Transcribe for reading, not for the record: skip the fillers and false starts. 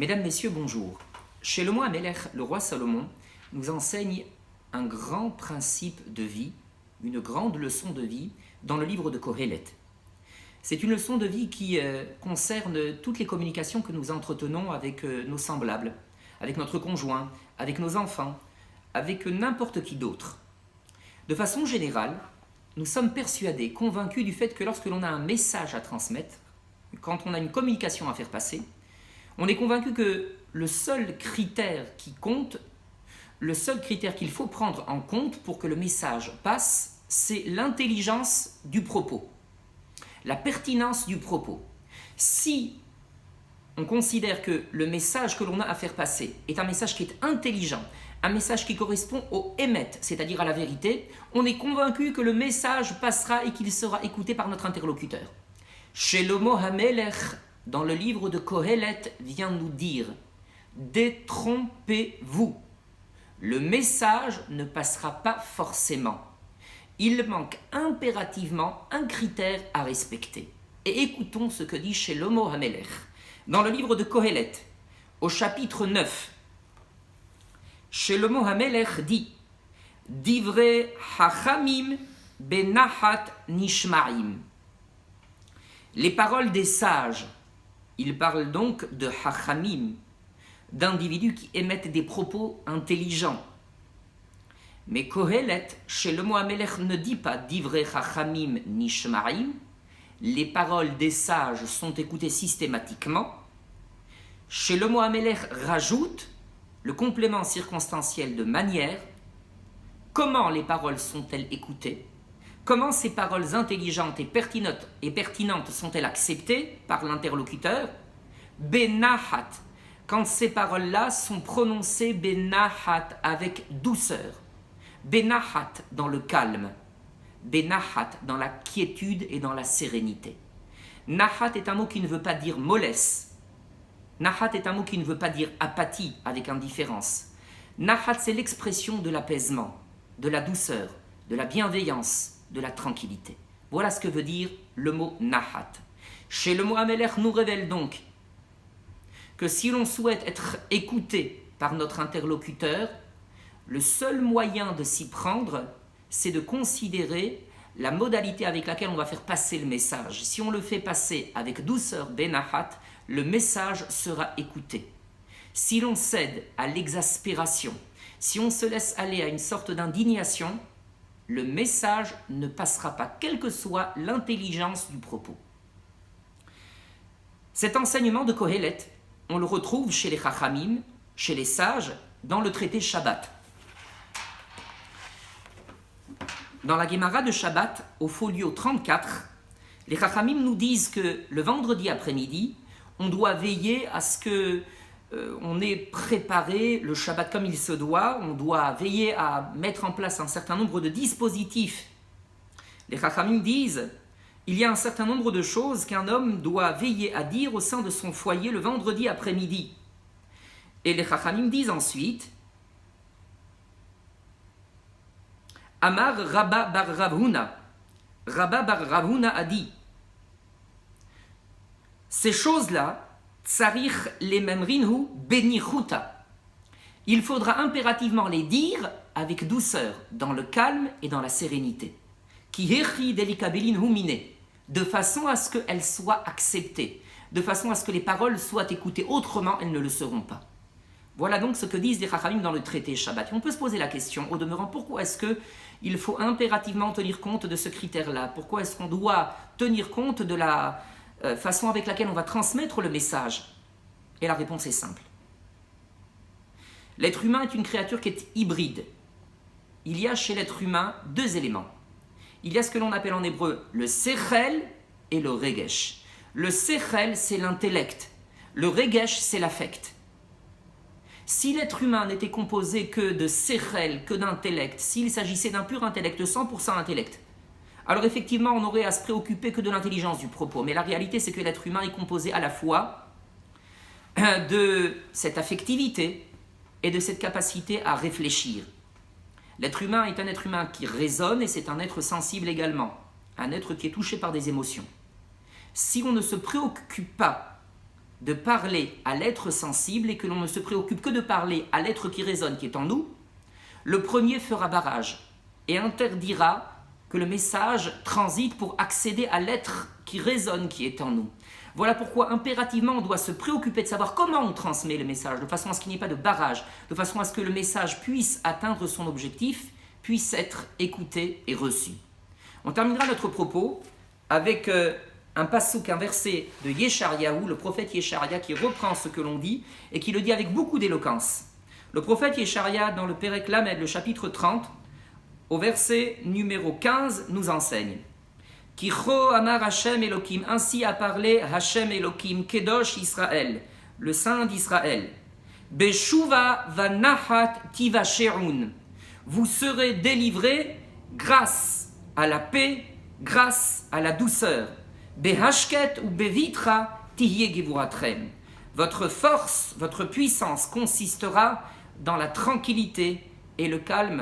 Mesdames, Messieurs, bonjour. Shlomo HaMelech, le roi Salomon, nous enseigne un grand principe de vie, une grande leçon de vie dans le livre de Kohelet. C'est une leçon de vie qui concerne toutes les communications que nous entretenons avec nos semblables, avec notre conjoint, avec nos enfants, avec n'importe qui d'autre. De façon générale, nous sommes persuadés, convaincus du fait que lorsque l'on a un message à transmettre, quand on a une communication à faire passer, on est convaincu que le seul critère qui compte, le seul critère qu'il faut prendre en compte pour que le message passe, c'est l'intelligence du propos, la pertinence du propos. Si on considère que le message que l'on a à faire passer est un message qui est intelligent, un message qui correspond au émet, c'est-à-dire à la vérité, on est convaincu que le message passera et qu'il sera écouté par notre interlocuteur. Shlomo HaMelech, dans le livre de Kohelet, vient nous dire « Détrompez-vous ». Le message ne passera pas forcément. Il manque impérativement un critère à respecter. Et écoutons ce que dit Shlomo HaMelech. Dans le livre de Kohelet, au chapitre 9, Shlomo HaMelech dit « Divrei hachamim benahat nishmaim ». Les paroles des sages, il parle donc de hachamim, d'individus qui émettent des propos intelligents. Mais Kohelet, Shlomo HaMelech ne dit pas divrei hachamim nishmaim, les paroles des sages sont écoutées systématiquement. Shlomo HaMelech rajoute le complément circonstanciel de manière. Comment les paroles sont-elles écoutées? Comment ces paroles intelligentes et pertinentes sont-elles acceptées par l'interlocuteur? Benahat, quand ces paroles-là sont prononcées benahat, avec douceur. Benahat, dans le calme. Benahat, dans la quiétude et dans la sérénité. Nahat est un mot qui ne veut pas dire mollesse. Nahat est un mot qui ne veut pas dire apathie, avec indifférence. Nahat, c'est l'expression de l'apaisement, de la douceur, de la bienveillance, de la tranquillité. Voilà ce que veut dire le mot nahat. Shlomo HaMelech nous révèle donc que si l'on souhaite être écouté par notre interlocuteur, le seul moyen de s'y prendre, c'est de considérer la modalité avec laquelle on va faire passer le message. Si on le fait passer avec douceur, benahat, le message sera écouté. Si l'on cède à l'exaspération, si on se laisse aller à une sorte d'indignation, le message ne passera pas, quelle que soit l'intelligence du propos. Cet enseignement de Kohelet, on le retrouve chez les Chachamim, chez les sages, dans le traité Shabbat. Dans la Gemara de Shabbat, au folio 34, les Chachamim nous disent que le vendredi après-midi, on doit veiller à ce que on ait préparé le Shabbat comme il se doit, on doit veiller à mettre en place un certain nombre de dispositifs. Les Chachamim disent, il y a un certain nombre de choses qu'un homme doit veiller à dire au sein de son foyer le vendredi après-midi. Et les Chachamim disent ensuite, Amar Rabba bar Rav Huna. Rabba bar Rav Huna a dit, ces choses-là, tsarich lememrinhu benichuta. Il faudra impérativement les dire avec douceur, dans le calme et dans la sérénité. Ki hechi delikabelin humine, de façon à ce qu'elles soient acceptées, de façon à ce que les paroles soient écoutées, autrement elles ne le seront pas. Voilà donc ce que disent les Chachamim dans le traité Shabbat. Et on peut se poser la question, au demeurant, pourquoi est-ce qu'il faut impérativement tenir compte de ce critère-là? Pourquoi est-ce qu'on doit tenir compte de la façon avec laquelle on va transmettre le message? Et la réponse est simple. L'être humain est une créature qui est hybride. Il y a chez l'être humain deux éléments. Il y a ce que l'on appelle en hébreu le sechel et le regesh. Le sechel, c'est l'intellect. Le regesh, c'est l'affect. Si l'être humain n'était composé que de sechel, que d'intellect, s'il s'agissait d'un pur intellect, 100% intellect, alors effectivement, on n'aurait à se préoccuper que de l'intelligence du propos. Mais la réalité, c'est que l'être humain est composé à la fois de cette affectivité et de cette capacité à réfléchir. L'être humain est un être humain qui raisonne et c'est un être sensible également, un être qui est touché par des émotions. Si on ne se préoccupe pas de parler à l'être sensible et que l'on ne se préoccupe que de parler à l'être qui résonne, qui est en nous, le premier fera barrage et interdira que le message transite pour accéder à l'être qui résonne, qui est en nous. Voilà pourquoi impérativement on doit se préoccuper de savoir comment on transmet le message, de façon à ce qu'il n'y ait pas de barrage, de façon à ce que le message puisse atteindre son objectif, puisse être écouté et reçu. On terminera notre propos avec un passouk, un verset de Yeshayahu, le prophète Yesharia, qui reprend ce que l'on dit et qui le dit avec beaucoup d'éloquence. Le prophète Yesharia, dans le Perek Lamed, le chapitre 30, au verset numéro 15, nous enseigne « Kicho amar Hashem Elohim » ainsi a parlé Hashem Elohim, Kedosh Israël, le Saint d'Israël. « Beshuva vanahat tivasherun » vous serez délivrés grâce à la paix, grâce à la douceur. « Behashket ou bevitra tihye gevuratrem » votre force, votre puissance consistera dans la tranquillité et le calme